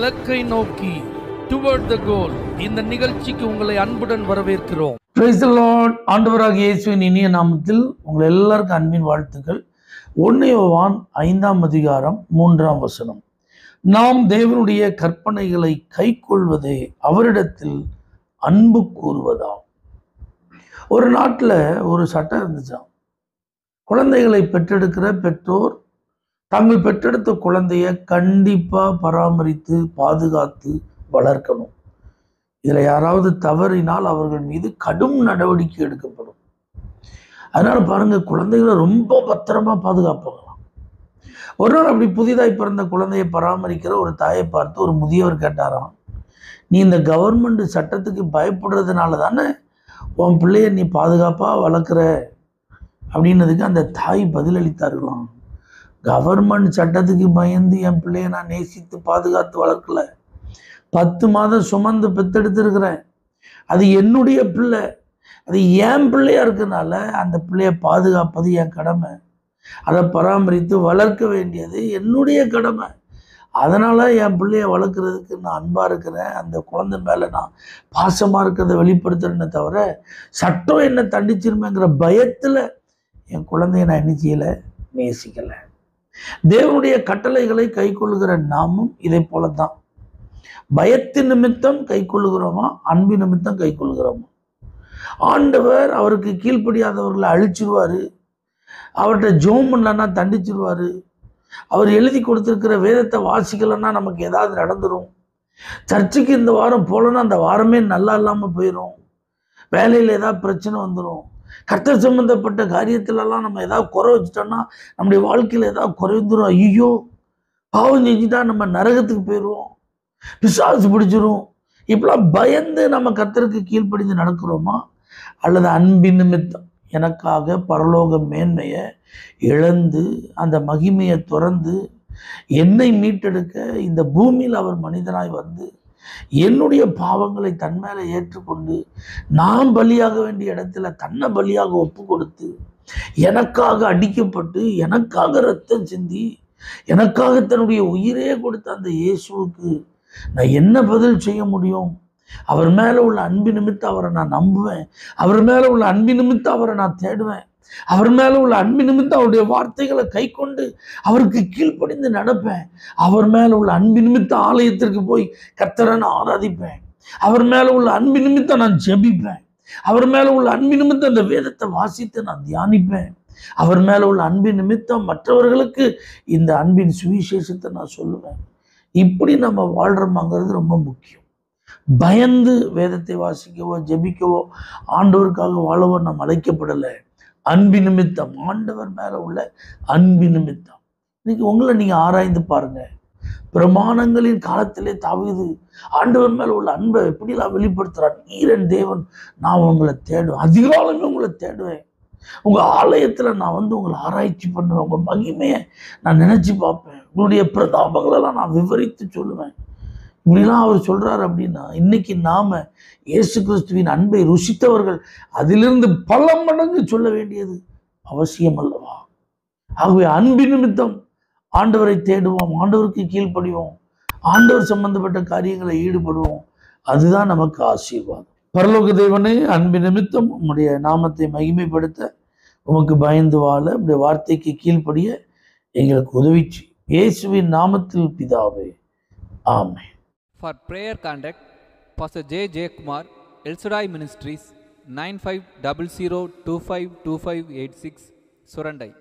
இலக்கை நோக்கி டுவர்ட் த கோல். இந்த நிகழ்ச்சிக்கு உங்களை அன்புடன் வரவேற்கிறோம். Praise the Lord. ஆண்டவராகிய இயேசுவின் இனிய நாமத்தில் உங்கள் எல்லாருக்கும் அன்பின் வாழ்த்துக்கள். 1 யோவான் 5ஆம் அதிகாரம் 3ஆம் வசனம். நாம் தேவனுடைய கற்பனைகளை கைக்கொள்வதே அவரிடத்தில் அன்பு கூறுவதாம். ஒரு நாட்டில் ஒரு சட்டம் இருந்துச்சாம். குழந்தைகளை பெற்றெடுக்கிற பெற்றோர் தாங்கள் பெற்றெடுத்த குழந்தைய கண்டிப்பா பராமரித்து பாதுகாத்து வளர்க்கணும். இதில் யாராவது தவறினால் அவர்கள் மீது கடும் நடவடிக்கை எடுக்கப்படும். அதனால பாருங்க, குழந்தைகளை ரொம்ப பத்திரமா பாதுகாப்பாங்களாம். ஒரு நாள் அப்படி புதிதாய் பிறந்த குழந்தையை பராமரிக்கிற ஒரு தாயை பார்த்து ஒரு முதியவர் கேட்டாராம், நீ இந்த கவர்மெண்ட் சட்டத்துக்கு பயப்படுறதுனால தானே உன் பிள்ளைய நீ பாதுகாப்பா வளர்க்குற அப்படின்னதுக்கு அந்த தாய் பதிலளித்தார்களாம், கவர்மெண்ட் சட்டத்துக்கு பயந்து என் பிள்ளைய நான் நேசித்து பாதுகாத்து வளர்க்கல. 10 மாதம் சுமந்து பெத்தெடுத்திருக்கிறேன். அது என்னுடைய பிள்ளை, அது என் பிள்ளையா இருக்கனால அந்த பிள்ளைய பாதுகாப்பது என் கடமை. அதை பராமரித்து வளர்க்க வேண்டியது என்னுடைய கடமை. அதனால என் பிள்ளைய வளர்க்குறதுக்கு நான் அன்பா இருக்கிறேன். அந்த குழந்தை மேல நான் பாசமா இருக்கிறத வெளிப்படுத்துறேன்னு தவிர சட்டம் என்ன தண்டிச்சிருமேங்கிற பயத்துல என் குழந்தைய நான் என்ன செய்யல, நேசிக்கல. தேவனுடைய கட்டளைகளை கை கொள்ளுகிற நாமும் இதை போலதான். பயத்தின் நிமித்தம் கை கொள்ளுகிறோமா, அன்பு நிமித்தம் கை கொள்ளுகிறோமா? ஆண்டவர் அவருக்கு கீழ்ப்படியாதவர்களை அழிச்சிருவாரு. அவர்கிட்ட ஜோம் பண்ணலன்னா தண்டிச்சிருவாரு. அவர் எழுதி கொடுத்திருக்கிற வேதத்தை வாசிக்கலன்னா நமக்கு ஏதாவது நடந்துடும். சர்ச்சுக்கு இந்த வாரம் போலன்னா அந்த வாரமே நல்லா இல்லாமல் போயிடும். வேலையில் ஏதாவது பிரச்சனை வந்துடும். கர்த்தர் சம்பந்தப்பட்ட காரியத்திலலாம் நம்ம ஏதாவது குறை வச்சுட்டோம்னா நம்முடைய வாழ்க்கையில் ஏதாவது குறைந்துடும். ஐயோ, பாவம் செஞ்சுட்டா நம்ம நரகத்துக்கு போயிடுவோம், பிசாசு பிடிச்சிரும். இப்பெல்லாம் பயந்து நம்ம கர்த்தருக்கு கீழ்ப்படிந்து நடக்கிறோமா, அல்லது அன்பின் நிமித்தம் எனக்காக பரலோக மேன்மையை இழந்து அந்த மகிமையை துறந்து என்னை மீட்டெடுக்க இந்த பூமியில் அவர் மனிதனாய் வந்து என்னுடைய பாவங்களை தன் மேலே ஏற்றுக்கொண்டு நான் பலியாக வேண்டிய இடத்துல தன்னை பலியாக ஒப்பு கொடுத்து எனக்காக அடிக்கப்பட்டு எனக்காக ரத்தம் சிந்தி எனக்காக தன்னுடைய உயிரே கொடுத்த அந்த இயேசுவுக்கு நான் என்ன பதில் செய்ய முடியும்? அவர் மேலே உள்ள அன்பு நிமித்தம் அவரை நான் நம்புவேன். அவர் மேலே உள்ள அன்பு நிமித்தம் அவரை நான் தேடுவேன். அவர் மேலே உள்ள அன்பு நிமித்தம் அவருடைய வார்த்தைகளை கை கொண்டு அவருக்கு கீழ்ப்படிந்து நடப்பேன். அவர் மேலே உள்ள அன்பு நிமித்தம் ஆலயத்திற்கு போய் கர்த்தரை நான் ஆராதிப்பேன். அவர் மேலே உள்ள அன்பு நிமித்தம் நான் ஜெபிப்பேன். அவர் மேலே உள்ள அன்பு நிமித்தம் அந்த வேதத்தை வாசித்து நான் தியானிப்பேன். அவர் மேலே உள்ள அன்பு நிமித்தம் மற்றவர்களுக்கு இந்த அன்பின் சுவிசேஷத்தை நான் சொல்லுவேன். இப்படி நம்ம வாழ்றோமாங்கிறது ரொம்ப முக்கியம். பயந்து வேதத்தை வாசிக்கவோ ஜெபிக்கவோ ஆண்டவருக்காக வாழவோ நாம் அழைக்கப்படலை. அன்பு நிமித்தம், ஆண்டவர் மேல உள்ள அன்பு நிமித்தம். இன்னைக்கு உங்களை நீங்க ஆராய்ந்து பாருங்க. பிரமாணங்களின் காலத்திலே தாவீது ஆண்டவர் மேல உள்ள அன்பை எப்படிலாம் வெளிப்படுத்துறார். நீரன் தேவன், நான் உங்களை தேடுவேன், அதிகாலமே உங்களை தேடுவேன். உங்க ஆலயத்துல நான் வந்து உங்களை ஆராய்ச்சி பண்ணுவேன். உங்க மகிமையை நான் நினைச்சு பார்ப்பேன். உங்களுடைய பிரதாபங்களெல்லாம் நான் விவரித்து சொல்லுவேன். இப்படிலாம் அவர் சொல்றாரு. அப்படின்னா இன்னைக்கு நாம இயேசு கிறிஸ்துவின் அன்பை ருசித்தவர்கள் அதிலிருந்து பல மடங்கு சொல்ல வேண்டியது அவசியம் அல்லவா? ஆகவே அன்பு நிமித்தம் ஆண்டவரை தேடுவோம், ஆண்டவருக்கு கீழ்ப்படிவோம், ஆண்டவர் சம்பந்தப்பட்ட காரியங்களை ஈடுபடுவோம். அதுதான் நமக்கு ஆசீர்வாதம். பரலோக தேவனே, அன்பு நிமித்தம் உம்முடைய நாமத்தை மகிமைப்படுத்த, உமக்கு பயந்து வாழ, உம்முடைய வார்த்தைக்கு கீழ்ப்படிய எங்களுக்கு உதவிச்சு இயேசுவின் நாமத்தில் பிதாவே, ஆமென். For prayer contact, Pastor J. Kumar, El Shaddai Ministries, 9500252586, Surandai.